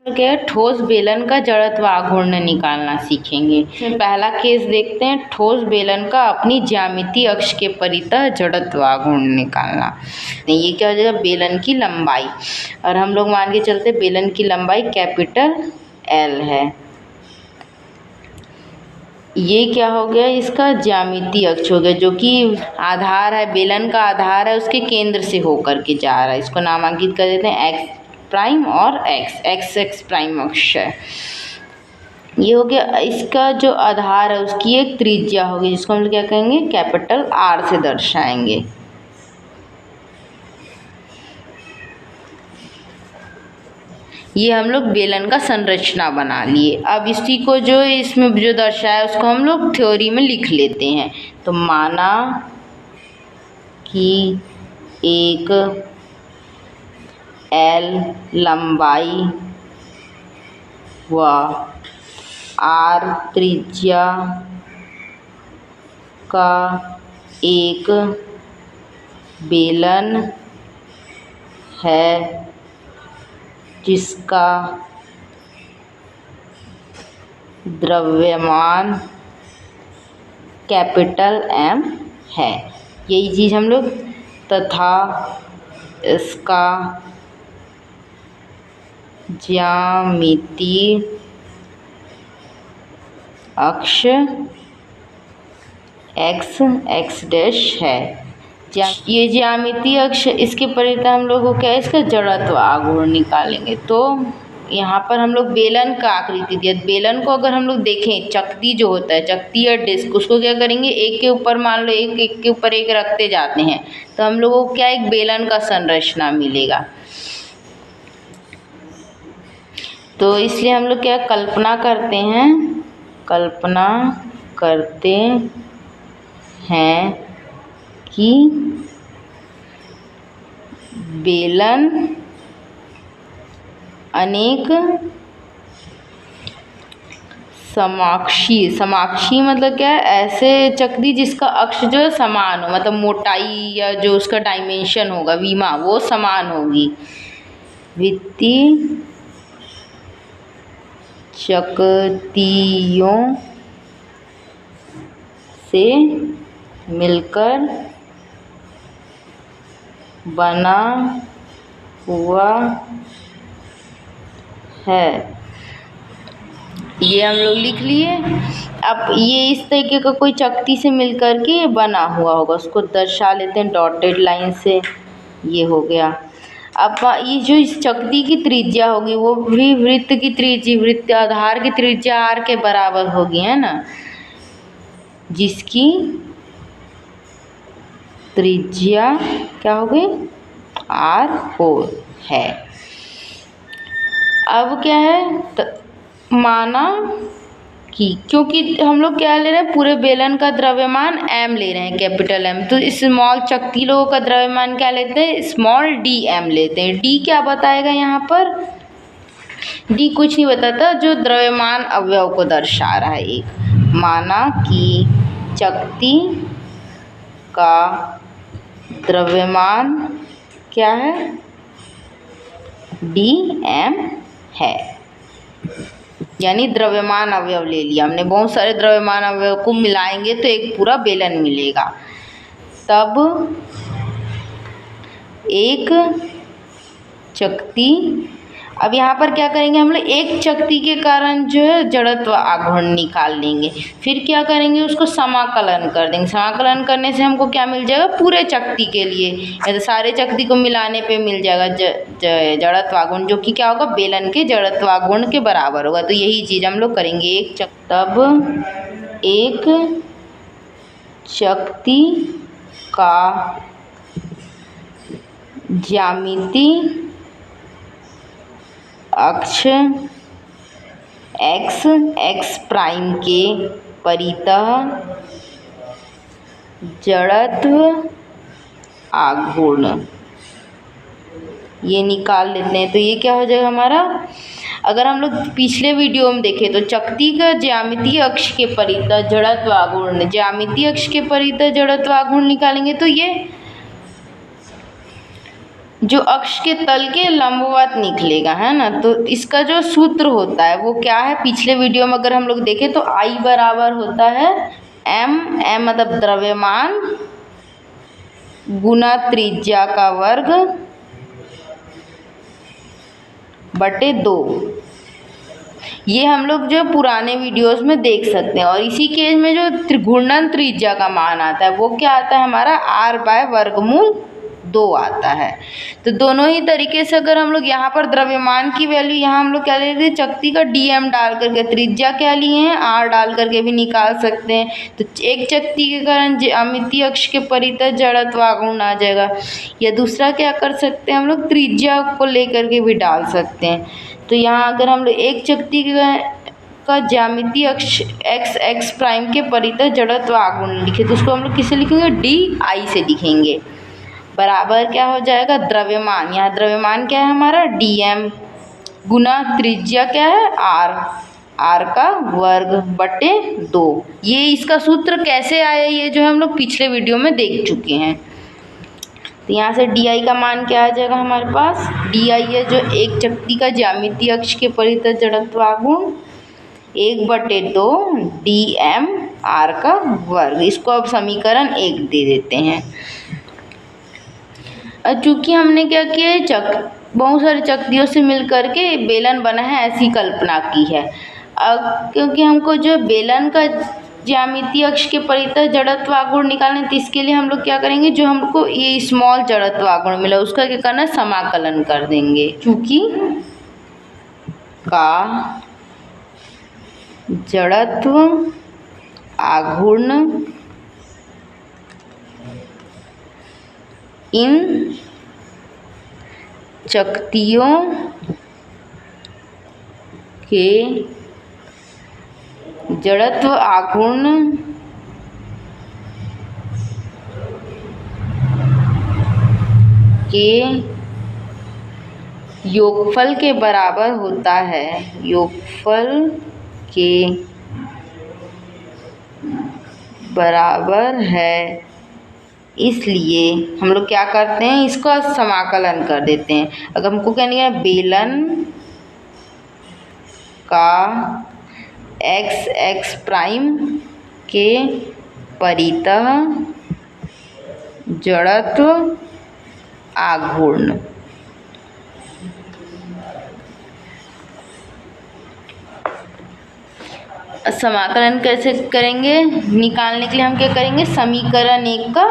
क्या है, ठोस बेलन का जड़त्व आघूर्ण निकालना सीखेंगे। पहला केस देखते हैं, ठोस बेलन का अपनी ज्यामितीय अक्ष के परितः जड़त्व आघूर्ण निकालना। ये क्या हो जाएगा, बेलन की लंबाई, और हम लोग मान के चलते बेलन की लंबाई कैपिटल एल है। ये क्या हो गया, इसका ज्यामितीय अक्ष हो गया, जो कि आधार है, बेलन का आधार है, उसके केंद्र से होकर के जा रहा है। इसको नामांकित कर देते हैं एक्स प्राइम और एक्स प्राइम अक्ष है। ये हो गया, इसका जो आधार है उसकी एक त्रिज्या होगी, जिसको हम लोग क्या कहेंगे, कैपिटल आर से दर्शाएंगे। ये हम लोग बेलन का संरचना बना लिए। अब इसी को जो इसमें जो दर्शाया उसको हम लोग थ्योरी में लिख लेते हैं। तो माना कि एक एल लंबाई व आर त्रिज्या का एक बेलन है, जिसका द्रव्यमान कैपिटल एम है। यही चीज़ हम लोग, तथा इसका ज्यामितीय अक्ष एक्स डैश है। ये ज्यामितीय अक्ष, इसके परितः हम लोग को क्या है, इसका जड़त्व आघूर्ण निकालेंगे। तो यहाँ पर हम लोग बेलन का आकृति दिया, बेलन को अगर हम लोग देखें, चकती जो होता है, चकती या डिस्क, उसको क्या करेंगे, एक के ऊपर मान लो एक के ऊपर एक रखते जाते हैं, तो हम लोगों को क्या एक बेलन का संरचना मिलेगा। तो इसलिए हम लोग क्या कल्पना करते हैं कि बेलन अनेक समाक्षी मतलब क्या है, ऐसे चक्री जिसका अक्ष जो है समान हो, मतलब मोटाई या जो उसका डायमेंशन होगा, विमा, वो समान होगी। वृत्तीय चकतियों से मिलकर बना हुआ है। ये हम लोग लिख लिए। अब ये इस तरीके का कोई चकती से मिलकर के बना हुआ होगा, उसको दर्शा लेते हैं डॉटेड लाइन से। ये हो गया। अब ये जो इस चकती की त्रिज्या होगी वो भी वृत्त की त्रिज्या, वृत्त आधार की त्रिज्या आर के बराबर होगी, है ना, जिसकी त्रिज्या क्या हो गई, आर हो है। अब क्या है, माना कि क्योंकि हम लोग क्या ले रहे हैं, पूरे बेलन का द्रव्यमान m ले रहे हैं, कैपिटल M, तो स्मॉल चकती लोगों का द्रव्यमान क्या लेते हैं, स्मॉल dm लेते हैं। d क्या बताएगा यहाँ पर, d कुछ नहीं बताता, जो द्रव्यमान अवयव को दर्शा रहा है। एक माना कि चकती का द्रव्यमान क्या है, dm है, यानी द्रव्यमान अवयव ले लिया हमने। बहुत सारे द्रव्यमान अवयव को मिलाएंगे तो एक पूरा बेलन मिलेगा। तब एक चकती, अब यहाँ पर क्या करेंगे हम लोग, एक चकती के कारण जो है जड़त्व आघूर्ण निकाल लेंगे। फिर क्या करेंगे, उसको समाकलन कर देंगे। समाकलन करने से हमको क्या मिल जाएगा, पूरे चकती के लिए, या तो सारे चकती को मिलाने पे मिल जाएगा जड़त्व आघूर्ण, जो कि क्या होगा, बेलन के जड़त्व आघूर्ण के बराबर होगा। तो यही चीज़ हम लोग करेंगे। तब एक चकती का ज्यामितीय अक्ष एक्स प्राइम के परितः जड़त्व आघूर्ण, ये निकाल लेते हैं। तो ये क्या हो जाएगा हमारा, अगर हम लोग पिछले वीडियो में देखें तो चकती का ज्यामितीय अक्ष के परितः जड़त्व आघूर्ण, ज्यामितीय अक्ष के परितः जड़त्व आघूर्ण निकालेंगे तो ये जो अक्ष के तल के लंबवत निकलेगा, है ना। तो इसका जो सूत्र होता है वो क्या है, पिछले वीडियो में अगर हम लोग देखें तो I बराबर होता है m मतलब द्रव्यमान गुना त्रिज्या का वर्ग बटे 2। ये हम लोग जो पुराने वीडियोस में देख सकते हैं। और इसी केस में जो घूर्णन त्रिज्या का मान आता है वो क्या आता है हमारा r/वर्गमूल 2 आता है। तो दोनों ही तरीके से अगर हम लोग यहाँ पर द्रव्यमान की वैल्यू, यहाँ हम लोग क्या लेते हैं, चकती का dm डाल करके, त्रिज्या क्या लिए हैं r डाल करके भी निकाल सकते हैं। तो एक चकती के कारण ज्यामितीय अक्ष के परितः जड़त्व आघूर्ण आ जाएगा। या दूसरा क्या कर सकते हैं हम लोग, त्रिज्या को लेकर के भी डाल सकते हैं। तो यहाँ अगर हम लोग एक चकती का ज्यामितीय अक्ष x प्राइम के परितः जड़त्व आघूर्ण लिखे तो उसको हम लोग किसे लिखेंगे, di से लिखेंगे। बराबर क्या हो जाएगा, द्रव्यमान, यहाँ द्रव्यमान क्या है हमारा dm गुना त्रिज्या क्या है r का वर्ग बटे 2। ये इसका सूत्र कैसे आया, ये जो हम लोग पिछले वीडियो में देख चुके हैं। तो यहाँ से di का मान क्या आ जाएगा हमारे पास, di है जो एक चकती का ज्यामितीय अक्ष के परितः जड़त्व आघूर्ण 1/2 dm r का वर्ग। इसको अब समीकरण 1 दे देते हैं। चूँकि हमने क्या किया है, बहुत सारी चकतियों से मिल करके बेलन बना है ऐसी कल्पना की है। क्योंकि हमको जो बेलन का ज्यामितीय अक्ष के परितः जड़त्व आघूर्ण निकालने, तो इसके लिए हम लोग क्या करेंगे, जो हमको ये स्मॉल जड़त्व आघूर्ण मिला उसका क्या करना है, समाकलन कर देंगे। चूँकि का जड़त्व आघूर्ण इन चकतियों के जड़त्व आघूर्ण के योगफल के बराबर होता है, योगफल के बराबर है। इसलिए हम लोग क्या करते हैं, इसका समाकलन कर देते हैं। अगर हमको कहनी है बेलन का x प्राइम के परितः जड़त्व आघूर्ण, समाकलन कैसे करेंगे, निकालने के लिए हम क्या करेंगे, समीकरण 1 का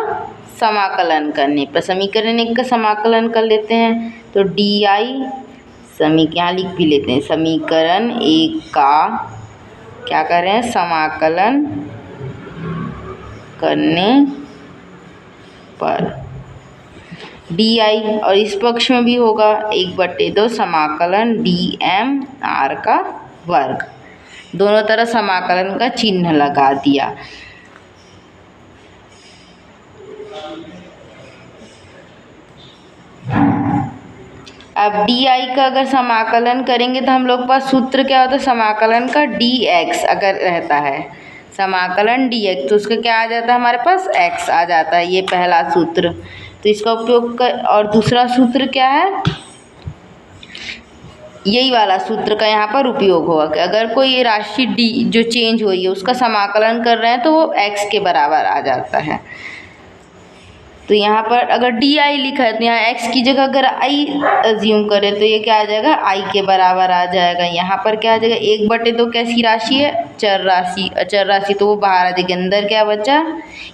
समाकलन करने पर समीकरण 1 का समाकलन कर लेते हैं। तो di यहाँ लिख भी लेते हैं, समीकरण 1 का क्या कर रहे हैं, समाकलन करने पर di, और इस पक्ष में भी होगा 1/2 समाकलन dm r का वर्ग। दोनों तरफ समाकलन का चिन्ह लगा दिया। अब di का अगर समाकलन करेंगे तो हम लोग पास सूत्र क्या होता है, समाकलन का dx अगर रहता है, समाकलन dx तो उसका क्या आ जाता है हमारे पास, x आ जाता है। ये पहला सूत्र, तो इसका उपयोग कर। और दूसरा सूत्र क्या है, यही वाला सूत्र का यहाँ पर उपयोग होगा कि अगर कोई राशि d जो चेंज हुई है उसका समाकलन कर रहे हैं तो वो x के बराबर आ जाता है। तो यहाँ पर अगर di लिखा है तो यहाँ x की जगह अगर i अज्यूम करें तो ये क्या आ जाएगा, i के बराबर आ जाएगा। यहाँ पर क्या आ जाएगा, 1/2 कैसी राशि है, चर राशि, अचर राशि, तो वो बाहर आ जाएगी। अंदर क्या बचा,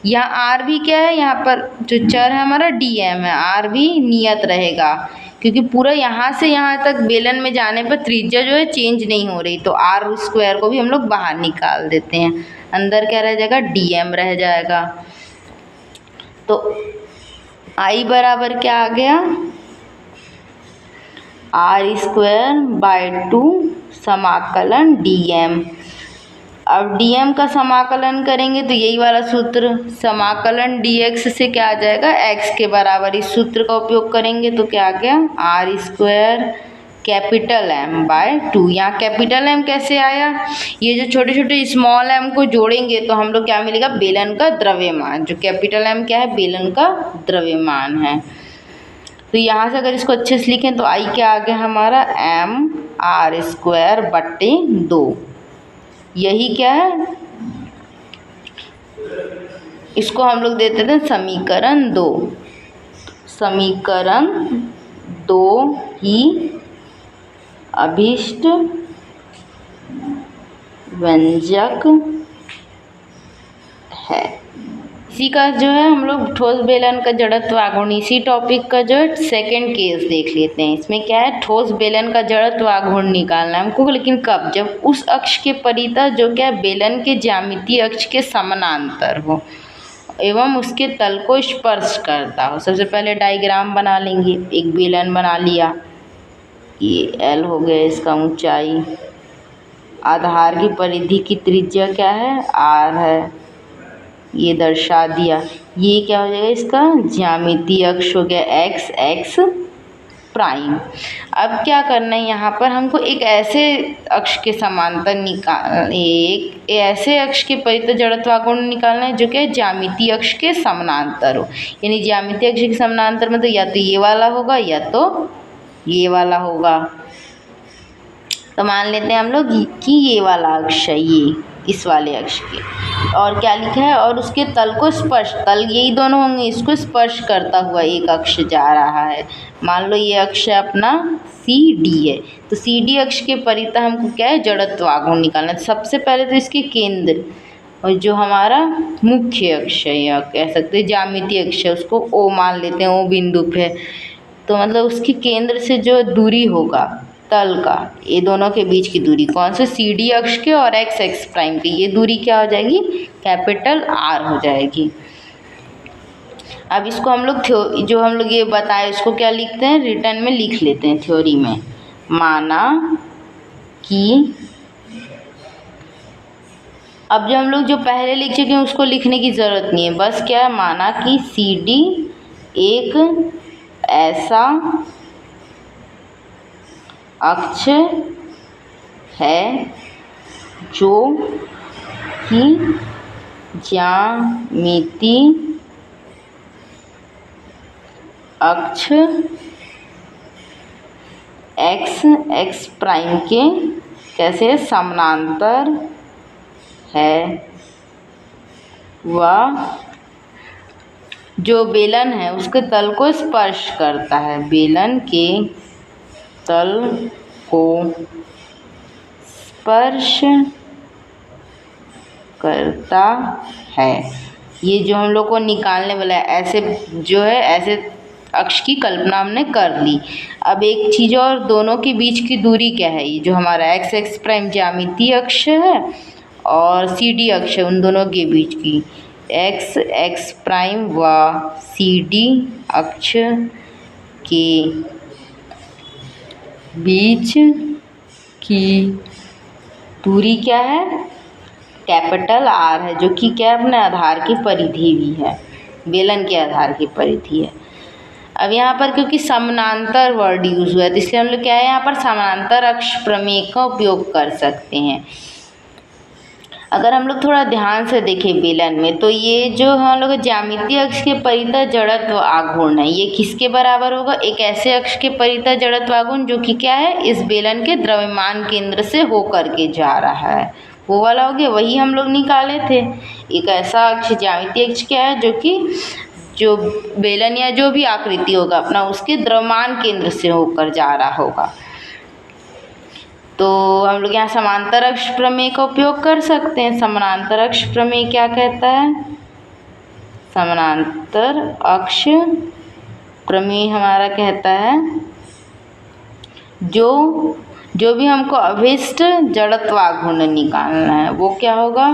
यहाँ r भी क्या है, यहाँ पर जो चर है हमारा dm है, r भी नियत रहेगा क्योंकि पूरा यहाँ से यहाँ तक बेलन में जाने पर त्रिज्या जो है चेंज नहीं हो रही, तो r² को भी हम लोग बाहर निकाल देते हैं। अंदर क्या रह जाएगा, dm रह जाएगा। तो I बराबर क्या आ गया, r²/2 समाकलन dm। अब dm का समाकलन करेंगे तो यही वाला सूत्र, समाकलन dx से क्या आ जाएगा, x के बराबर। इस सूत्र का उपयोग करेंगे तो क्या आ गया, r² कैपिटल M/2। यहाँ कैपिटल M कैसे आया, ये जो छोटे छोटे स्मॉल m को जोड़ेंगे तो हम लोग क्या मिलेगा, बेलन का द्रव्यमान। जो कैपिटल M क्या है, बेलन का द्रव्यमान है। तो यहाँ से अगर इसको अच्छे से लिखें तो आई क्या आ गया हमारा mr²/2। यही क्या है, इसको हम लोग देते थे समीकरण 2। समीकरण 2 ही अभीष्ट व्यंजक है। इसी का जो है हम लोग ठोस बेलन का जड़त्व आघूर्ण, इसी टॉपिक का जो है सेकंड केस देख लेते हैं। इसमें क्या है, ठोस बेलन का जड़त्व आघूर्ण निकालना है हमको, लेकिन कब, जब उस अक्ष के परितः जो क्या है बेलन के ज्यामितीय अक्ष के समानांतर हो एवं उसके तल को स्पर्श करता हो। सबसे पहले डायग्राम बना लेंगे। एक बेलन बना लिया, ये L हो गया इसका ऊंचाई, आधार की परिधि की त्रिज्या क्या है, R है, ये दर्शा दिया। ये क्या हो जाएगा, इसका ज्यामितीय अक्ष हो गया x प्राइम। अब क्या करना है, यहाँ पर हमको एक ऐसे अक्ष के समांतर एक ऐसे अक्ष के परितः जड़त्व आघूर्ण निकालना है जो कि ज्यामितीय अक्ष के समानांतर हो। यानी ज्यामितीय अक्ष के समानांतर में तो या तो ये वाला होगा या तो ये वाला होगा। तो मान लेते हैं हम लोग कि ये वाला अक्ष है, ये इस वाले अक्ष के, और क्या लिखा है, और उसके तल को स्पर्श, तल यही दोनों होंगे, इसको स्पर्श करता हुआ एक अक्ष जा रहा है। मान लो ये अक्ष है अपना CD है, तो CD अक्ष के परितः हमको क्या है, जड़त्व आघूर्ण निकालना है। सबसे पहले तो इसके केंद्र, और जो हमारा मुख्य अक्ष है या कह सकते हैं ज्यामितीय अक्ष है, उसको O मान लेते हैं, O बिंदु पे। तो मतलब उसके केंद्र से जो दूरी होगा तल का, ये दोनों के बीच की दूरी कौन से, CD अक्ष के और x प्राइम की, ये दूरी क्या हो जाएगी, कैपिटल R हो जाएगी। अब इसको हम लोग जो हम लोग ये बताए उसको क्या लिखते हैं, रिटर्न में लिख लेते हैं थ्योरी में। माना कि अब जो हम लोग जो पहले लिख चुके हैं उसको लिखने की ज़रूरत नहीं है, बस क्या है, माना कि CD एक ऐसा अक्ष है जो कि ज्यामितीय अक्ष x प्राइम के कैसे समानांतर है, वह जो बेलन है उसके तल को स्पर्श करता है, बेलन के तल को स्पर्श करता है। ये जो हम लोग को निकालने वाला है, ऐसे जो है ऐसे अक्ष की कल्पना हमने कर ली। अब एक चीज़ और, दोनों के बीच की दूरी क्या है, ये जो हमारा x प्राइम ज्यामितीय अक्ष है और CD अक्ष है, उन दोनों के बीच की x प्राइम व CD अक्ष के बीच की दूरी क्या है, कैपिटल R है, जो कि क्या अपने आधार की परिधि भी है, बेलन के आधार की परिधि है। अब यहाँ पर क्योंकि समानांतर वर्ड यूज़ हुआ है तो इसलिए हम लोग क्या है, यहाँ पर समानांतर अक्ष प्रमेय का उपयोग कर सकते हैं। अगर हम लोग थोड़ा ध्यान से देखें बेलन में, तो ये जो हम लोग ज्यामितीय अक्ष के परितः जड़त्व आघूर्ण है, ये किसके बराबर होगा, एक ऐसे अक्ष के परितः जड़त्व आघूर्ण जो कि क्या है, इस बेलन के द्रव्यमान केंद्र से होकर के जा रहा है, वो वाला हो गया। वही हम लोग निकाले थे, एक ऐसा अक्ष ज्यामितीय अक्ष क्या है जो कि जो बेलन या जो भी आकृति होगा अपना उसके द्रव्यमान केंद्र से होकर जा रहा होगा। तो हम लोग यहाँ समांतर अक्ष प्रमेय का उपयोग कर सकते हैं। समांतर अक्ष प्रमेय क्या कहता है, समांतर अक्ष प्रमेय हमारा कहता है जो भी हमको अभीष्ट जड़त्व आघूर्ण निकालना है वो क्या होगा,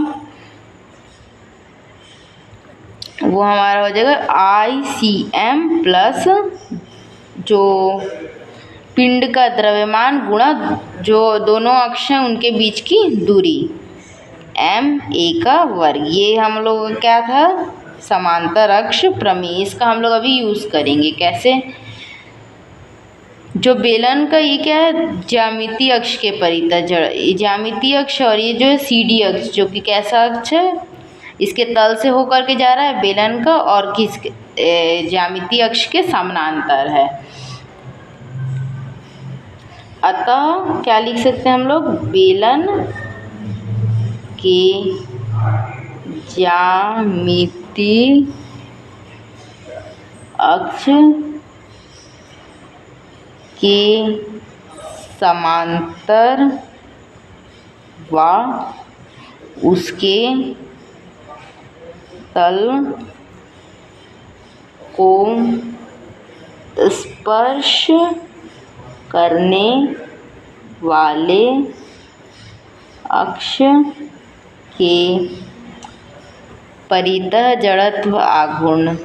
वो हमारा हो जाएगा ICM प्लस जो पिंड का द्रव्यमान गुणा जो दोनों अक्ष हैं उनके बीच की दूरी MA का वर्ग। ये हम लोग क्या था, समांतर अक्ष प्रमेय। इसका हम लोग अभी यूज़ करेंगे कैसे, जो बेलन का ये क्या है, ज्यामितीय अक्ष के परितः ज्यामितीय अक्ष, और ये जो है CD अक्ष जो कि कैसा अक्ष है, इसके तल से होकर के जा रहा है बेलन का, और किस ज्यामितीय अक्ष के समानांतर है। अतः क्या लिख सकते हैं हम लोग, बेलन के ज्यामितीय अक्ष के समांतर व उसके तल को स्पर्श करने वाले अक्ष के परितः जड़त्व आघूर्ण।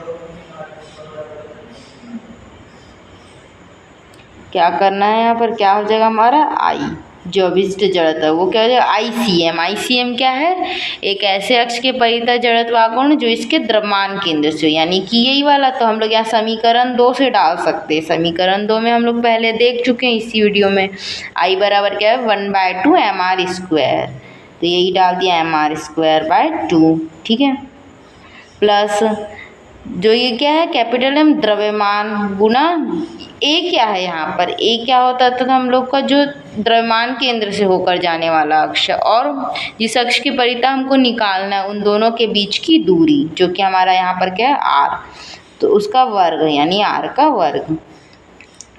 क्या करना है यहाँ पर, क्या हो जाएगा हमारा आई, जो अभिष्ट जड़त्व वो क्या हो जाएगा ICM। ICM क्या है, एक ऐसे अक्ष के परितः जड़त्व आघूर्ण जो इसके द्रव्यमान केंद्र से, यानी कि यही वाला। तो हम लोग यहाँ समीकरण 2 से डाल सकते हैं। समीकरण 2 में हम लोग पहले देख चुके हैं इसी वीडियो में। I बराबर क्या है 1/2 mr², तो यही डाल दिया mr²/2, ठीक है। प्लस जो ये क्या है कैपिटल M द्रव्यमान गुना A क्या है यहाँ पर, A क्या होता था हम लोग का जो द्रव्यमान केंद्र से होकर जाने वाला अक्ष, और जिस अक्ष की परितः हमको निकालना है उन दोनों के बीच की दूरी, जो कि हमारा यहाँ पर क्या है R, तो उसका वर्ग यानी R का वर्ग।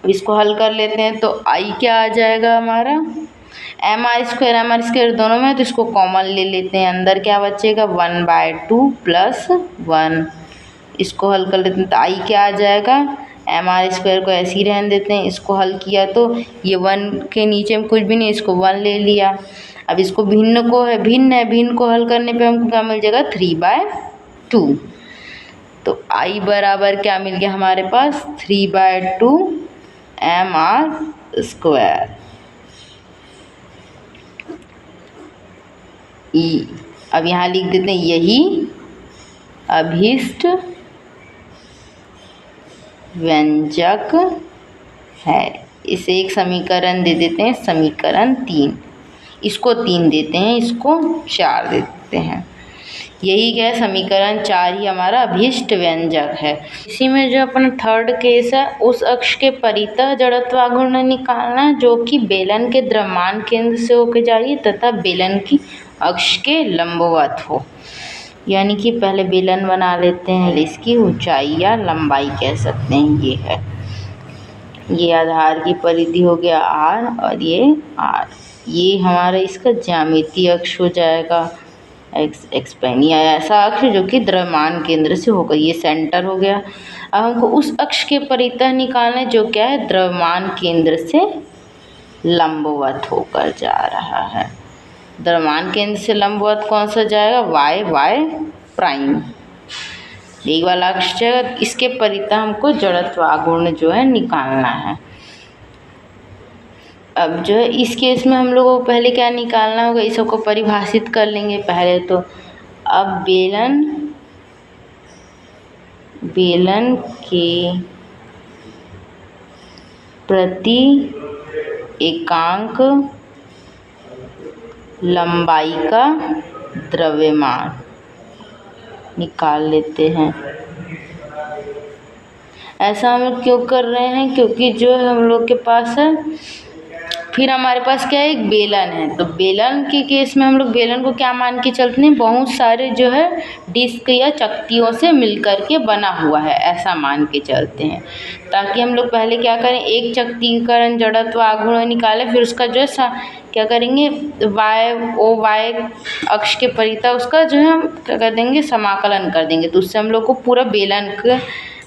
इसको हल कर लेते हैं तो I क्या आ जाएगा हमारा mr² दोनों में, तो इसको कॉमन ले लेते हैं। अंदर क्या बचेगा 1/2 + 1, इसको हल कर लेते हैं तो I क्या आ जाएगा, mr² को ऐसे ही रहने देते हैं। इसको हल किया तो ये 1 के नीचे में कुछ भी नहीं, इसको 1 ले लिया। अब इसको भिन्न को हल करने पे हमको क्या मिल जाएगा 3/2। तो I बराबर क्या मिल गया हमारे पास 3/2 mr²। अब यहाँ लिख देते हैं यही अभिष्ट व्यंजक है। इसे एक समीकरण दे देते हैं, समीकरण 3। इसको 3 देते हैं, इसको 4 दे देते हैं। यही क्या है समीकरण 4 ही हमारा अभिष्ट व्यंजक है। इसी में जो अपना थर्ड केस है, उस अक्ष के परितः जड़त्व आघूर्ण निकालना जो कि बेलन के द्रव्यमान केंद्र से होकर जा रही है तथा बेलन की अक्ष के लंबवत हो। यानी कि पहले बेलन बना लेते हैं, इसकी ऊंचाई या लंबाई कह सकते हैं ये है। ये आधार की परिधि हो गया R और ये R, ये हमारा इसका ज्यामितीय अक्ष हो जाएगा एक्सपेन, या ऐसा अक्ष जो कि द्रव्यमान केंद्र से होकर, ये सेंटर हो गया। अब हमको उस अक्ष के परितः निकालना जो क्या है द्रव्यमान केंद्र से लंबवत होकर जा रहा है। द्रव्यमान केंद्र से लंबवत कौन सा जाएगा y', यही वाला अक्ष जाएगा। इसके परितः हमको जड़त्व आघूर्ण जो है निकालना है। अब जो है इस केस में हम लोगों को पहले क्या निकालना होगा, इस सबको परिभाषित कर लेंगे पहले तो। अब बेलन के प्रति एकांक लंबाई का द्रव्यमान निकाल लेते हैं। ऐसा हम लोग क्यों कर रहे हैं, क्योंकि जो है हम लोग के पास है, फिर हमारे पास क्या है एक बेलन है। तो बेलन के केस में हम लोग बेलन को क्या मान के चलते हैं, बहुत सारे जो है डिस्क या चकतियों से मिलकर के बना हुआ है, ऐसा मान के चलते हैं। ताकि हम लोग पहले क्या करें, एक चक्तीकरण जड़त्व आघूर्ण निकालें, फिर उसका जो है क्या करेंगे y अक्ष के परितः उसका जो है हम क्या कर देंगे समाकलन कर देंगे। तो उससे हम लोग को पूरा बेलन के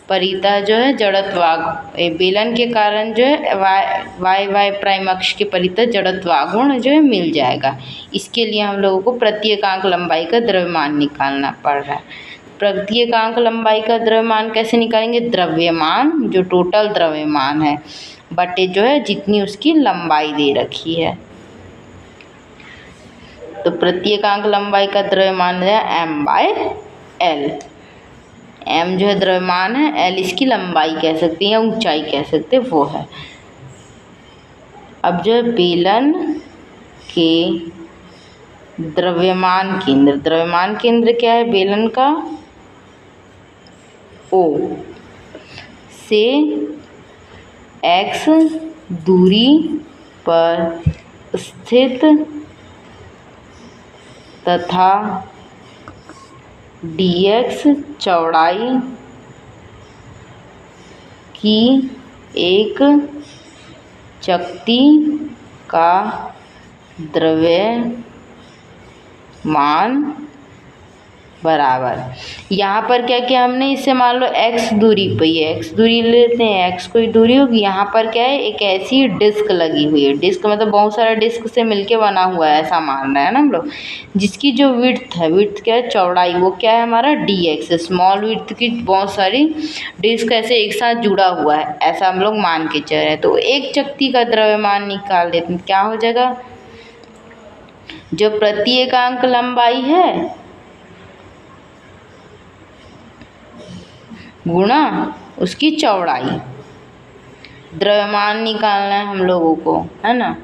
परितः जो है जड़त्व बेलन के कारण जो है y' अक्ष के परितः जड़त्व आघूर्ण जो है मिल जाएगा। इसके लिए हम लोगों को प्रत्येकांक लंबाई का द्रव्यमान निकालना पड़ रहा है। प्रत्येकांक लंबाई का द्रव्यमान कैसे निकालेंगे, द्रव्यमान जो टोटल द्रव्यमान है बटे जो है जितनी उसकी लंबाई दे रखी है। तो प्रत्येकांक लंबाई का द्रव्यमान है m/l। m जो है द्रव्यमान है, l इसकी लंबाई कह सकते हैं या ऊंचाई कह सकते हैं, वो है। अब जो है बेलन के द्रव्यमान केंद्र क्या है बेलन का, O से x दूरी पर स्थित तथा dx चौड़ाई की एक चकती का द्रव्यमान बराबर। यहाँ पर क्या किया हमने, इससे मान लो x दूरी पे, ये x दूरी लेते हैं, x कोई दूरी होगी। यहाँ पर क्या है, एक ऐसी डिस्क लगी हुई है, डिस्क मतलब बहुत सारा डिस्क से मिलके बना हुआ है, ऐसा मान रहे हैं ना हम लोग, जिसकी जो विड्थ है, विड्थ क्या है, चौड़ाई, वो क्या है हमारा dx, स्मॉल विड्थ की बहुत सारी डिस्क ऐसे एक साथ जुड़ा हुआ है, ऐसा हम लोग मान के चल रहे हैं। तो एक चकती का द्रव्यमान निकाल देते हैं, क्या हो जाएगा, जो प्रति एकांक लंबाई है गुणा उसकी चौड़ाई, द्रव्यमान निकालना है हम लोगों को, है ना।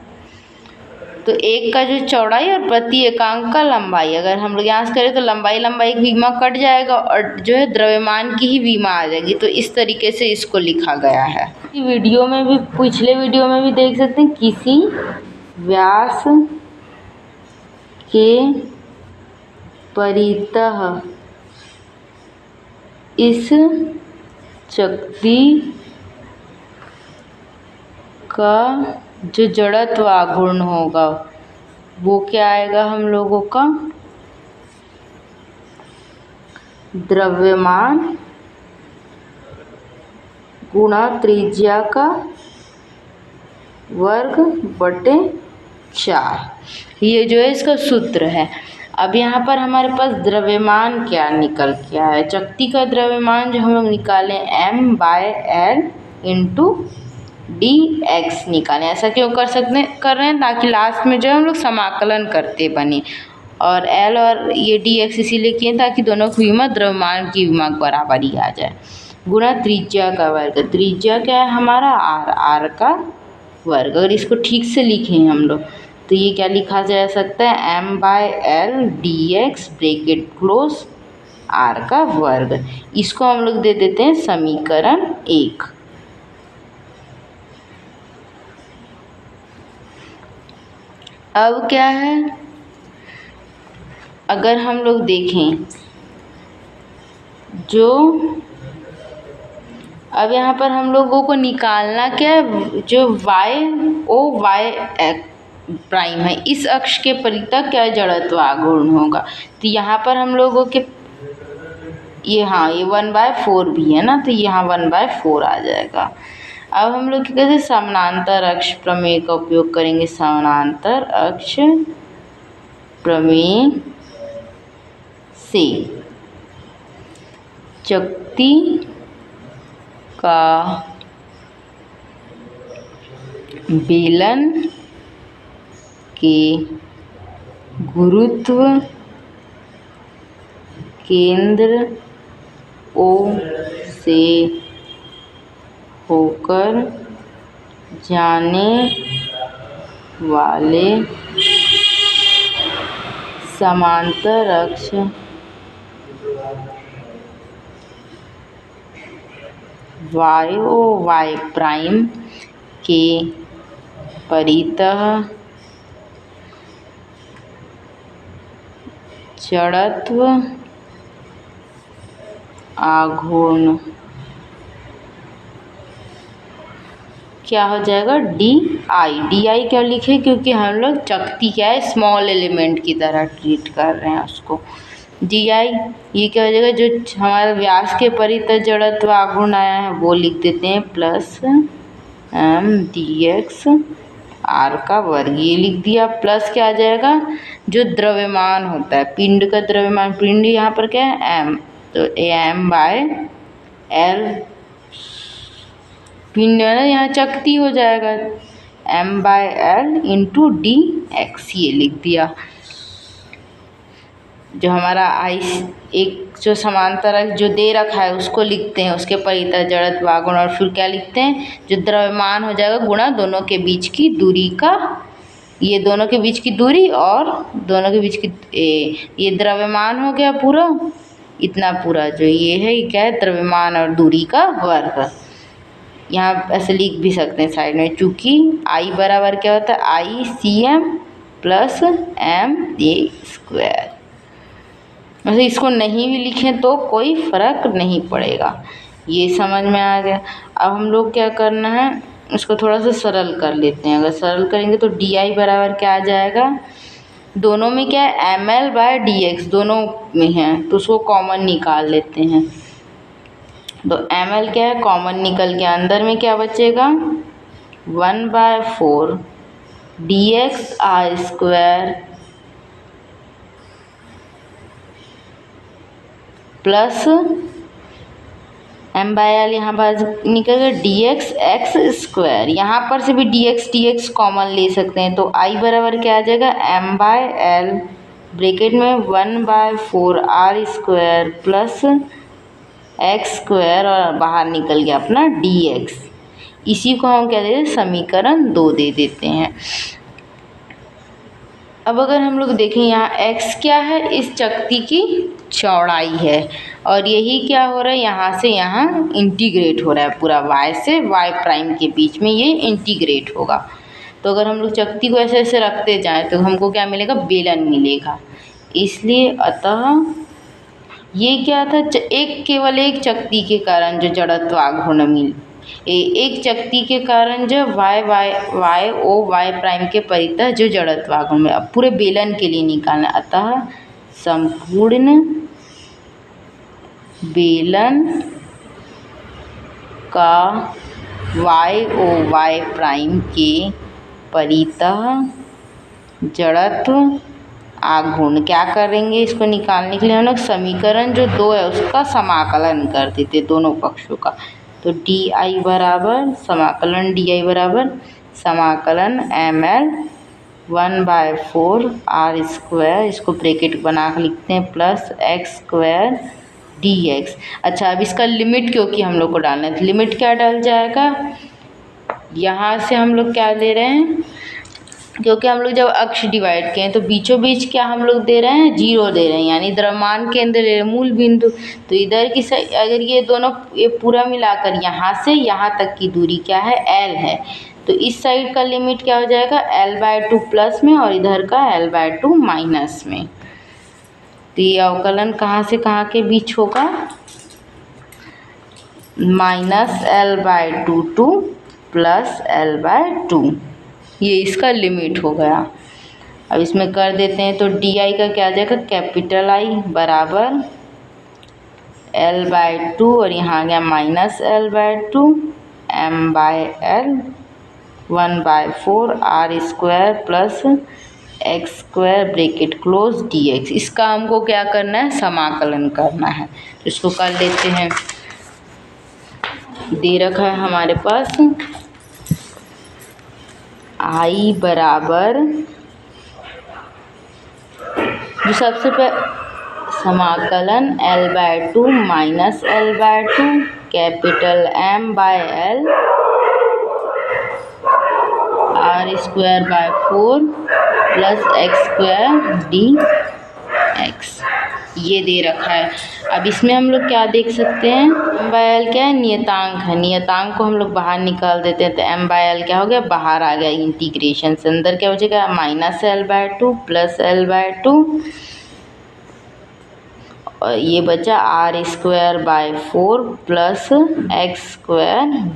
तो एक का जो चौड़ाई और प्रति एकांक का लंबाई, अगर हम लोग यहाँ से करें तो लंबाई विमा कट जाएगा और जो है द्रव्यमान की ही विमा आ जाएगी। तो इस तरीके से इसको लिखा गया है। वीडियो में भी, पिछले वीडियो में भी देख सकते हैं, किसी व्यास के परितः इस चकती का जो जड़त्व आघूर्ण होगा वो क्या आएगा हम लोगों का, द्रव्यमान गुणा त्रिज्या का वर्ग बटे 4। ये जो है इसका सूत्र है। अब यहाँ पर हमारे पास द्रव्यमान क्या निकल के आया है, चकती का द्रव्यमान जो हम लोग निकालें m/l इंटू dx निकालें। ऐसा क्यों कर रहे हैं, ताकि लास्ट में जो है हम लोग समाकलन करते बने, और l और ये dx इसीलिए किए ताकि दोनों की विमा द्रव्यमान की विमा बराबर ही आ जाए, गुणा त्रिज्या का वर्ग। त्रिज्या क्या है हमारा r का वर्ग। अगर इसको ठीक से लिखें हम लोग तो ये क्या लिखा जा सकता है, m/l dx bracket close r का वर्ग। इसको हम लोग दे देते हैं समीकरण 1। अब क्या है, अगर हम लोग देखें जो, अब यहाँ पर हम लोगों को निकालना क्या है, जो y प्राइम है, इस अक्ष के परितः क्या जड़त्व आघूर्ण होगा। तो यहाँ पर हम लोगों के ये, हाँ ये 1/4 भी है ना, तो यहाँ 1/4 आ जाएगा। अब हम लोग क्या कहते हैं, समानांतर अक्ष प्रमेय का उपयोग करेंगे। समानांतर अक्ष प्रमेय से चकती का बेलन के गुरुत्व केंद्र O से होकर जाने वाले समांतर अक्ष y प्राइम के परितः जड़त्व आघूर्ण क्या हो जाएगा, डी आई क्या लिखे, क्योंकि हम लोग चकती क्या है स्मॉल एलिमेंट की तरह ट्रीट कर रहे हैं उसको। डी आई ये क्या हो जाएगा, जो हमारे व्यास के परितः जड़त्व आघूर्ण आया है वो लिख देते हैं प्लस m dx r का वर्ग, ये लिख दिया। प्लस क्या आ जाएगा, जो द्रव्यमान होता है पिंड का द्रव्यमान, पिंड यहाँ पर क्या है m, तो m/l पिंड है ना, यहाँ चकती हो जाएगा m/l इंटू dx, ये लिख दिया। जो हमारा एक जो समांतर जो दे रखा है उसको लिखते हैं, उसके परितः जड़त्व आघूर्ण, और फिर क्या लिखते हैं, जो द्रव्यमान हो जाएगा गुणा दोनों के बीच की दूरी का ये दोनों के बीच की दूरी और दोनों के बीच की ये द्रव्यमान हो गया पूरा, इतना पूरा जो ये है ये क्या है, द्रव्यमान और दूरी का वर्ग। यहाँ ऐसे लिख भी सकते हैं साइड में, चूँकि I बराबर क्या होता है, ICM प्लस MA²। वैसे इसको नहीं भी लिखें तो कोई फ़र्क नहीं पड़ेगा। ये समझ में आ गया। अब हम लोग क्या करना है, इसको थोड़ा सा सरल कर लेते हैं। अगर सरल करेंगे तो DI बराबर क्या आ जाएगा, दोनों में क्या है ml/dx दोनों में है, तो उसको कॉमन निकाल लेते हैं। तो ml क्या है, कॉमन निकल के अंदर में क्या बचेगा, 1/4 dx r² प्लस m/l यहाँ पर निकल गया dx x²। यहाँ पर से भी dx कॉमन ले सकते हैं, तो I बराबर क्या आ जाएगा, m/l ब्रैकेट में 1/4 r² प्लस x² और बाहर निकल गया अपना dx। इसी को हम क्या देते हैं, समीकरण 2 दे देते हैं। अब अगर हम लोग देखें यहाँ x क्या है, इस चकती की चौड़ाई है, और यही क्या हो रहा है, यहाँ से यहाँ इंटीग्रेट हो रहा है पूरा, y से y' के बीच में ये इंटीग्रेट होगा। तो अगर हम लोग चकती को ऐसे ऐसे रखते जाएं तो हमको क्या मिलेगा, बेलन मिलेगा। इसलिए अतः ये क्या था, केवल एक चकती के कारण जो जड़त्व आघूर्ण मिल, एक चकती के कारण जो y के परितः जो जड़त्व आघूर्ण में, अब पूरे बेलन के लिए निकालना। अतः संपूर्ण बेलन का y के परितः जड़त्व आघूर्ण, क्या करेंगे, इसको निकालने के लिए हम लोग समीकरण जो 2 है उसका समाकलन कर देते दोनों पक्षों का। तो DI बराबर समाकलन ml 1/4 r², इसको ब्रैकेट बना कर लिखते हैं, प्लस x² dx। अच्छा, अब इसका लिमिट क्योंकि हम लोग को डालना है, तो लिमिट क्या डल जाएगा, यहाँ से हम लोग क्या ले रहे हैं, क्योंकि हम लोग जब अक्ष डिवाइड किए तो बीचों बीच क्या हम लोग दे रहे हैं, 0 दे रहे हैं, यानी द्रव्यमान केंद्र ले रहे हैं, मूल बिंदु। तो इधर की साइड अगर ये दोनों ये पूरा मिलाकर यहाँ से यहाँ तक की दूरी क्या है, L है, तो इस साइड का लिमिट क्या हो जाएगा, L/2 प्लस में और इधर का L/2 माइनस में। तो ये अवकलन कहाँ से कहाँ के बीच होगा, -L/2 टू प्लस L/2, ये इसका लिमिट हो गया। अब इसमें कर देते हैं तो DI का क्या आ जाएगा, कैपिटल I बराबर L/2 और यहाँ आ गया -L/2 m/l 1/4 r² plus x² bracket close dx। इसका हमको क्या करना है, समाकलन करना है, तो इसको कर लेते हैं। दे रखा है हमारे पास I बराबर, जो सबसे समाकलन L/2 minus L/2 capital m/l r²/4 plus x² dx, ये दे रखा है। अब इसमें हम लोग क्या देख सकते हैं, m/l क्या है, नियतांक है, नियतांक को हम लोग बाहर निकाल देते हैं, तो m/l क्या हो गया, बाहर आ गया इंटीग्रेशन से, अंदर क्या हो जाएगा, -L/2 प्लस L/2 और ये बचा r²/4 प्लस x²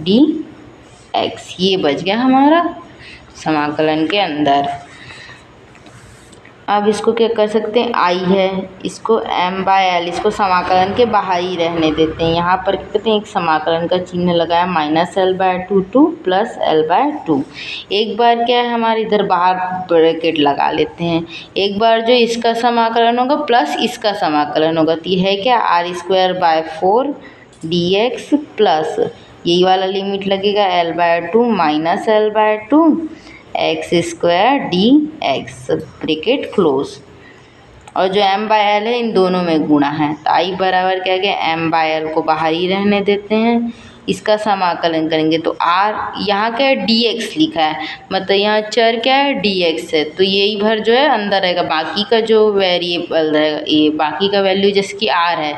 dx, ये बच गया हमारा समाकलन के अंदर। अब इसको क्या कर सकते हैं, I है, इसको m/l, इसको समाकलन के बाहर ही रहने देते हैं। यहाँ पर कहते हैं एक समाकलन का चिन्ह लगाया, -L/2 टू प्लस L/2। एक बार क्या है, हमारे इधर बाहर ब्रैकेट लगा लेते हैं, एक बार जो इसका समाकलन होगा प्लस इसका समाकलन होगा, तो ये है क्या, r²/4 dx प्लस यही वाला लिमिट लगेगा L/2 minus L/2 x² dx bracket close, और जो m/l है इन दोनों में गुणा है, तो I बराबर क्या गया, m/l को बाहर ही रहने देते हैं, इसका समाकलन करेंगे तो आर यहाँ क्या है dx लिखा है, मतलब यहाँ चर क्या है dx है, तो यही भर जो है अंदर रहेगा, बाकी का जो वेरिएबल रहेगा ये बाकी का वैल्यू जैसे कि आर है।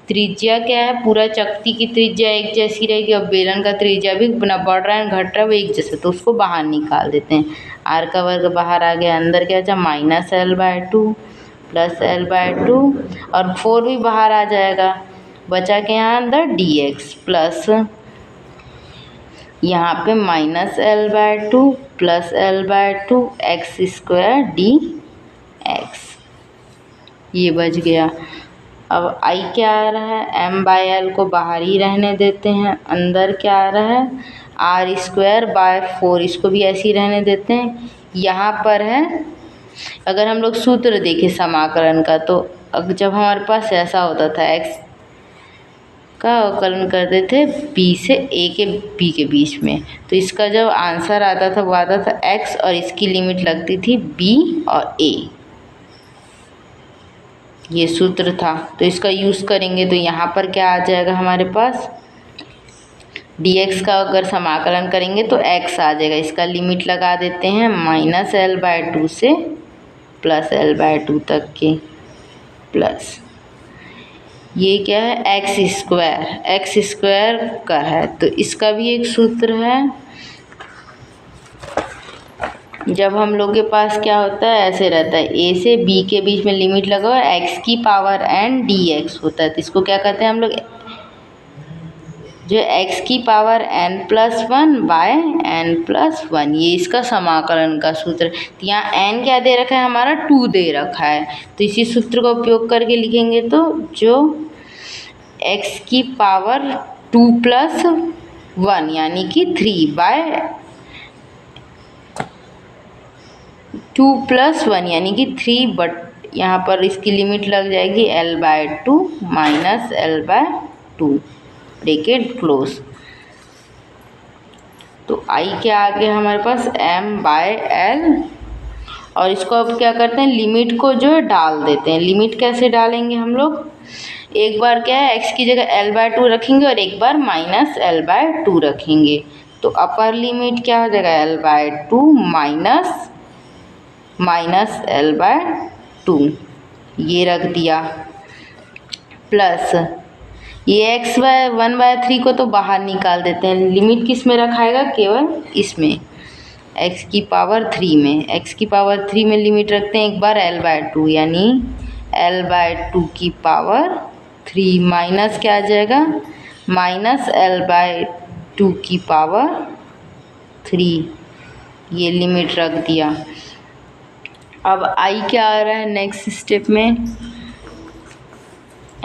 त्रिज्या क्या है, पूरा चकती की त्रिज्या एक जैसी रहेगी, अब बेलन का त्रिज्या भी ना बढ़ रहा है घट रहा है वो एक जैसे, तो उसको बाहर निकाल देते हैं। आर का वर्ग बाहर आ गया, अंदर क्या था -l/2 + l/2 और 4 भी बाहर आ जाएगा, बचा के यहाँ अंदर dx प्लस यहाँ पे -l/2 + l/2 x² dx, ये बच गया। अब आई क्या आ रहा है, m/l को बाहर ही रहने देते हैं, अंदर क्या आ रहा है r²/4, इसको भी ऐसे ही रहने देते हैं। यहाँ पर है अगर हम लोग सूत्र देखें समाकलन का, तो जब हमारे पास ऐसा होता था x का अवकलन करते थे b से a के b के बीच में, तो इसका जब आंसर आता था वो आता था x और इसकी लिमिट लगती थी b और a, ये सूत्र था। तो इसका यूज़ करेंगे तो यहाँ पर क्या आ जाएगा हमारे पास, dx का अगर समाकलन करेंगे तो x आ जाएगा, इसका लिमिट लगा देते हैं -l/2 से +l/2 तक के, प्लस ये क्या है x² का है, तो इसका भी एक सूत्र है। जब हम लोग के पास क्या होता है ऐसे रहता है a से b के बीच में लिमिट लगा हुआ x की पावर n dx होता है, तो इसको क्या कहते हैं हम लोग, जो x की पावर n+1/n+1, ये इसका समाकलन का सूत्र। तो यहाँ n क्या दे रखा है हमारा 2 दे रखा है, तो इसी सूत्र का उपयोग करके लिखेंगे तो जो x की पावर 2+1 यानी कि 2+1 यानी कि 3, बट यहाँ पर इसकी लिमिट लग जाएगी l/2 -l/2 ब्रैकेट क्लोज। तो आई क्या आ गया हमारे पास m/l, और इसको अब क्या करते हैं लिमिट को जो है डाल देते हैं। लिमिट कैसे डालेंगे हम लोग, एक बार क्या है x की जगह l/2 रखेंगे और एक बार -l/2 रखेंगे, तो अपर लिमिट क्या हो जाएगा l/2 -l/2, ये रख दिया, प्लस ये x/1/3 को तो बाहर निकाल देते हैं, लिमिट किस में रखाएगा, केवल इसमें x की पावर 3 में, x की पावर 3 में लिमिट रखते हैं एक बार l/2 यानी l/2 की पावर 3 माइनस क्या आ जाएगा -l/2 की पावर 3, ये लिमिट रख दिया। अब आई क्या आ रहा है नेक्स्ट स्टेप में,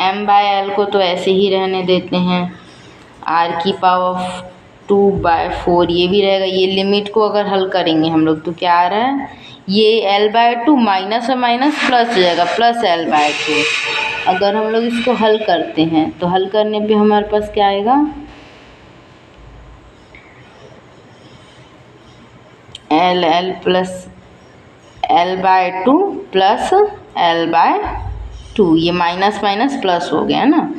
m/l को तो ऐसे ही रहने देते हैं, r की पावर 2/4 ये भी रहेगा। ये लिमिट को अगर हल करेंगे हम लोग तो क्या आ रहा है, ये l/2 माइनस और माइनस प्लस हो जाएगा +l/2। अगर हम लोग इसको हल करते हैं तो हल करने पे हमारे पास क्या आएगा, l plus l/2 plus l/2, ये माइनस माइनस प्लस हो गया ना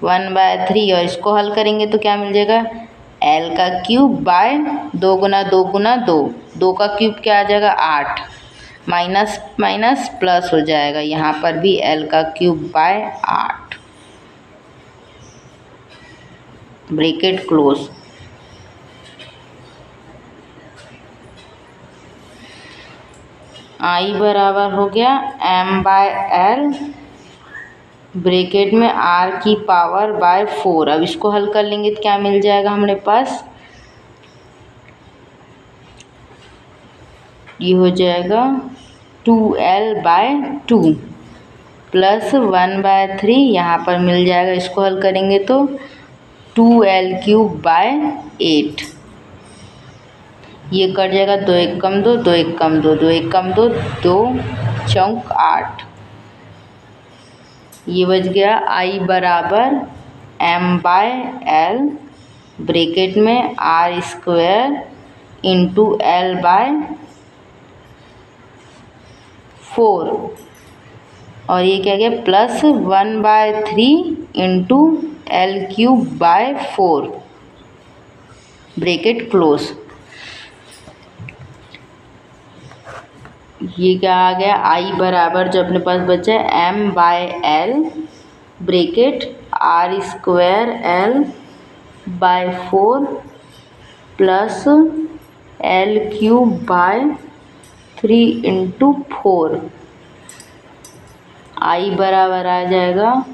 1/3, और इसको हल करेंगे तो क्या मिल जाएगा l का क्यूब बाय 2 गुना 2 गुना 2, 2 का क्यूब क्या आ जाएगा 8, माइनस माइनस प्लस हो जाएगा, यहाँ पर भी l का क्यूब बाय 8 ब्रैकेट क्लोज। आई बराबर हो गया m/l ब्रैकेट में r की पावर बाय 4। अब इसको हल कर लेंगे तो क्या मिल जाएगा हमारे पास, ये हो जाएगा 2l/2 प्लस 1/3, यहाँ पर मिल जाएगा, इसको हल करेंगे तो 2l³/8, ये कट जाएगा 2 1 कम 2 2 1 कम 2 2 1 कम 2 2 चौक 8, ये बच गया। आई बराबर m/l ब्रैकेट में r² इंटू l/4, और ये क्या गया +1/3 into l³ bye 4, bracket close. ये क्या आ गया, आई बराबर जो अपने पास बचा है m/l bracket r² l/4 plus l³ 3 × 4। आई बराबर आ जाएगा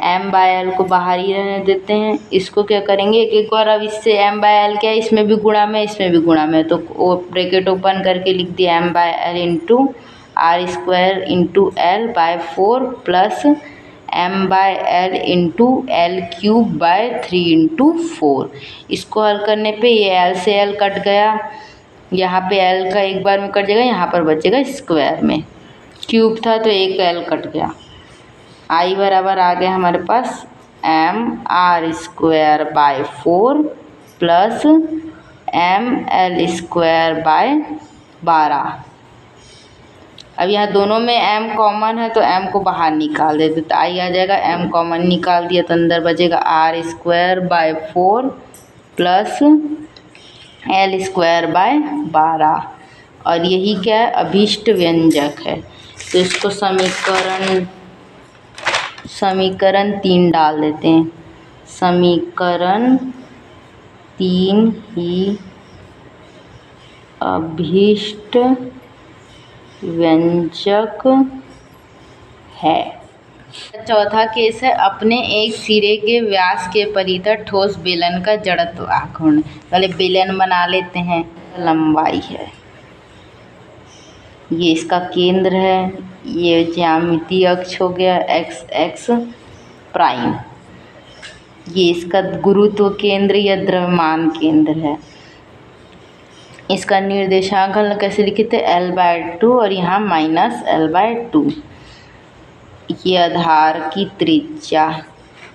m/l को बाहर ही रहने देते हैं। इसको क्या करेंगे, एक बार अब इससे m/l क्या है, इसमें भी गुणा में इसमें भी गुणा में, तो वो ब्रैकेट ओपन करके लिख दिया m/l × r² l/4 plus m/l × l³ 3 × 4। इसको हल करने पे ये l से l कट गया, यहाँ पे l का एक बार में कट जाएगा, यहाँ पर बचेगा स्क्वायर में, क्यूब था तो एक l कट गया। आई बराबर आ गया हमारे पास mr² प्लस ml²/12। अब यहाँ दोनों में m कॉमन है तो m को बाहर निकाल देते, तो आई आ जाएगा, m कॉमन निकाल दिया तो अंदर बचेगा r²/4 प्लस l²/12। और यही क्या है, अभीष्ट व्यंजक है। तो इसको समीकरण 3 डाल देते हैं। समीकरण 3 ही अभीष्ट व्यंजक है। चौथा केस है, अपने एक सिरे के व्यास के परितः ठोस बेलन का जड़त्व आघूर्ण। पहले बेलन बना लेते हैं, लंबाई है, ये इसका केंद्र है, ये ज्यामितीय अक्ष हो गया x प्राइम, ये इसका गुरुत्व केंद्र या द्रव्यमान केंद्र है। इसका निर्देशांक हम कैसे लिखे थे, l/2 और यहाँ -l/2। ये आधार की त्रिज्या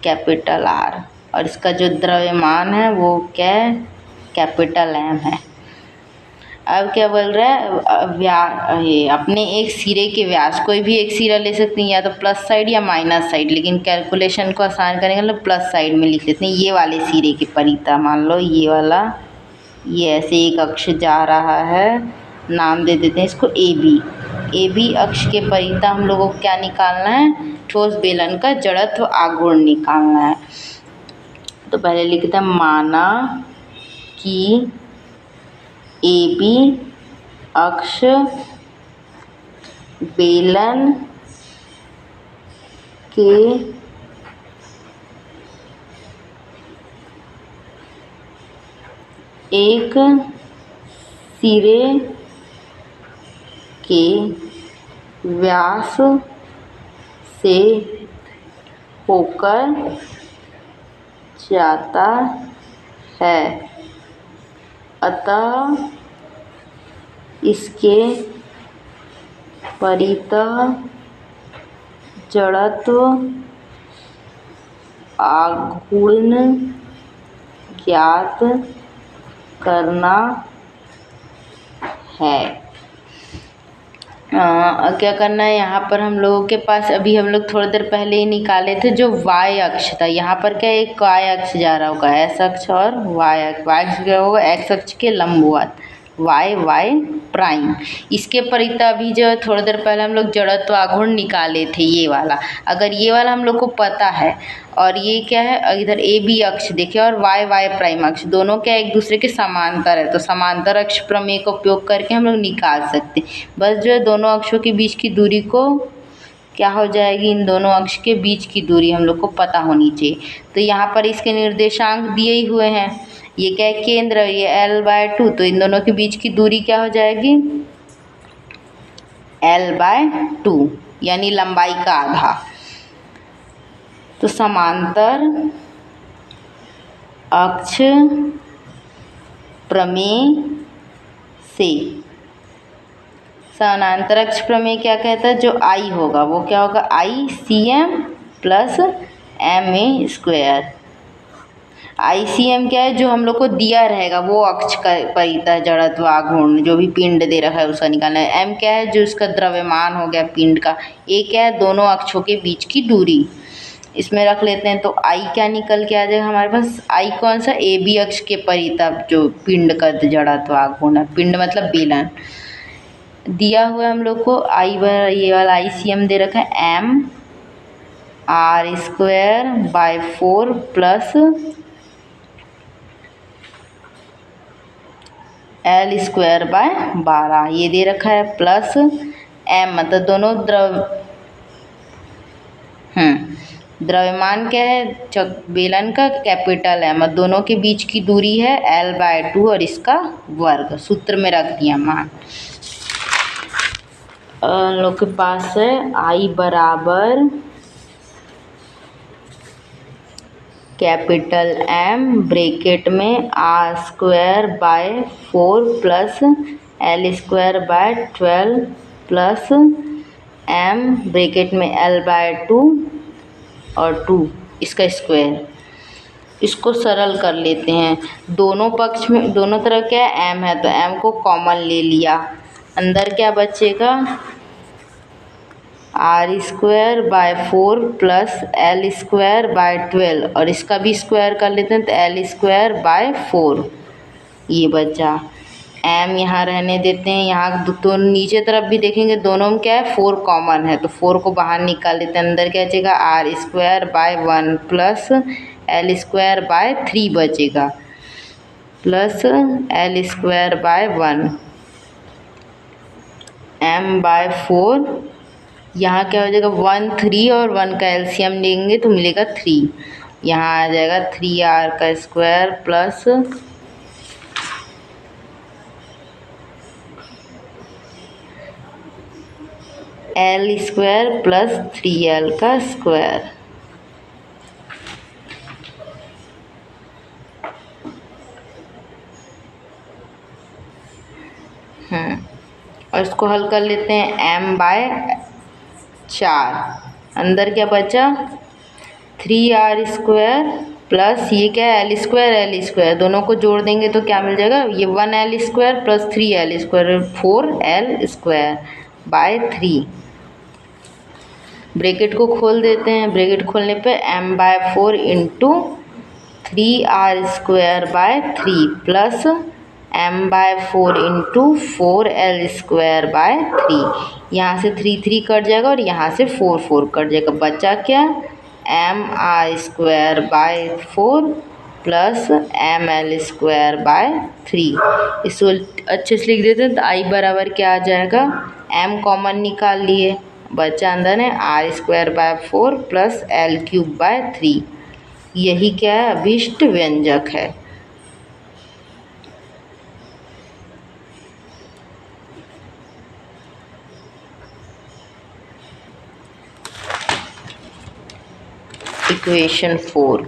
कैपिटल R और इसका जो द्रव्यमान है वो क्या है, कैपिटल M है। अब क्या बोल रहा है, ये अपने एक सिरे के व्यास, कोई भी एक सिरा ले सकते हैं, या तो प्लस साइड या माइनस साइड, लेकिन कैलकुलेशन को आसान करने के लिए प्लस साइड में लिख लेते हैं। ये वाले सिरे के परितः मान लो ये वाला, ये ऐसे एक अक्ष जा रहा है, नाम दे देते हैं इसको AB अक्ष के परितः हम लोगों को क्या निकालना है, ठोस बेलन का जड़त्व आघूर्ण निकालना है। तो पहले लिखते हैं, माना कि AB अक्ष बेलन के एक सिरे के व्यास से होकर जाता है, अतः इसके परितः जड़त्व आघूर्ण ज्ञात करना है। क्या करना है, यहाँ पर हम लोगों के पास अभी हम लोग थोड़ी देर पहले ही निकाले थे जो y अक्ष था, यहाँ पर क्या एक y अक्ष जा रहा होगा, s अक्ष और y अक्ष क्या होगा, x अक्ष के लंबवत y प्राइम। इसके परितः अभी जो थोड़ी देर पहले हम लोग जड़त्व आघूर्ण निकाले थे, ये वाला, अगर ये वाला हम लोग को पता है और ये क्या है, इधर AB अक्ष देखिए और y प्राइम अक्ष दोनों क्या एक दूसरे के समांतर है, तो समांतर अक्ष प्रमेय का उपयोग करके हम लोग निकाल सकते हैं। बस जो है दोनों अक्षों के बीच की दूरी को क्या हो जाएगी, इन दोनों अक्ष के बीच की दूरी हम लोग को पता होनी चाहिए। तो यहाँ पर इसके निर्देशांक दिए ही हुए हैं, ये क्या है, केंद्र, ये l/2, तो इन दोनों के बीच की दूरी क्या हो जाएगी, l/2 यानी लंबाई का आधा। तो समांतर अक्ष प्रमेय से, समानांतर अक्ष प्रमेय क्या कहता है, जो I होगा वो क्या होगा, ICM प्लस MA²। ICM क्या है, जो हम लोग को दिया रहेगा वो अक्ष का परितः जड़त्व आघूर्ण, जो भी पिंड दे रखा है उसका निकालना है। M क्या है, जो इसका द्रव्यमान हो गया पिंड का। A क्या है, दोनों अक्षों के बीच की दूरी। इसमें रख लेते हैं, तो आई क्या निकल के आ जाएगा हमारे पास, आई कौन सा, ए बी अक्ष के परितः जो पिंड का जड़त्व आघूर्ण है, पिंड मतलब बेलन दिया हुआ है हम लोग को। आई ये वाला ICM दे रखा है M R square by 4 plus L square by 12 ये दे रखा है, प्लस एम मतलब दोनों द्रव्यमान क्या है, बेलन का कैपिटल एम, दोनों के बीच की दूरी है L/2 और इसका वर्ग, सूत्र में रख दिया मान। हम लोग के पास है आई बराबर कैपिटल एम ब्रैकेट में R square by 4 plus L square by 12 plus M bracket में L/2 और 2 इसका स्क्वायर। इसको सरल कर लेते हैं, दोनों पक्ष में दोनों तरफ क्या है एम है, तो एम को कॉमन ले लिया, अंदर क्या बचेगा R square by 4 plus L square by 12 और इसका भी स्क्वायर कर लेते हैं, तो एल स्क्वायर बाय 4 ये बचा। एम यहाँ रहने देते हैं, यहाँ तो नीचे तरफ भी देखेंगे दोनों में क्या है 4 कॉमन है, तो 4 को बाहर निकाल देते हैं, अंदर क्या बचेगा R square by 1 plus L square by 3 बचेगा, plus L square by 1 M by 4, यहाँ क्या हो जाएगा 1 3 और 1 का एलसीएम लेंगे तो मिलेगा 3, यहाँ आ जाएगा 3r का square plus L square plus 3l का स्क्वायर। और इसको हल कर लेते हैं m/4, अंदर क्या बचा 3r स्क्वायर प्लस ये क्या है एल स्क्वायर दोनों को जोड़ देंगे तो क्या मिल जाएगा, ये 1l square plus 3l square 4l square by 3। Bracket को खोल देते हैं, ब्रैकेट खोलने पे m/4 into 3r square by 3 plus m/4 into 4l square by 3, यहाँ से 3 3 कट जाएगा और यहाँ से 4 4 कट जाएगा, बचा क्या mr square by 4 plus ml square by 3। इसको अच्छे से लिख देते हैं, तो आई बराबर क्या आ जाएगा, m कॉमन निकाल लिए, बचा अंदर है R square by 4 plus L cube by 3, यही क्या है अभिष्ट व्यंजक है। इक्वेशन 4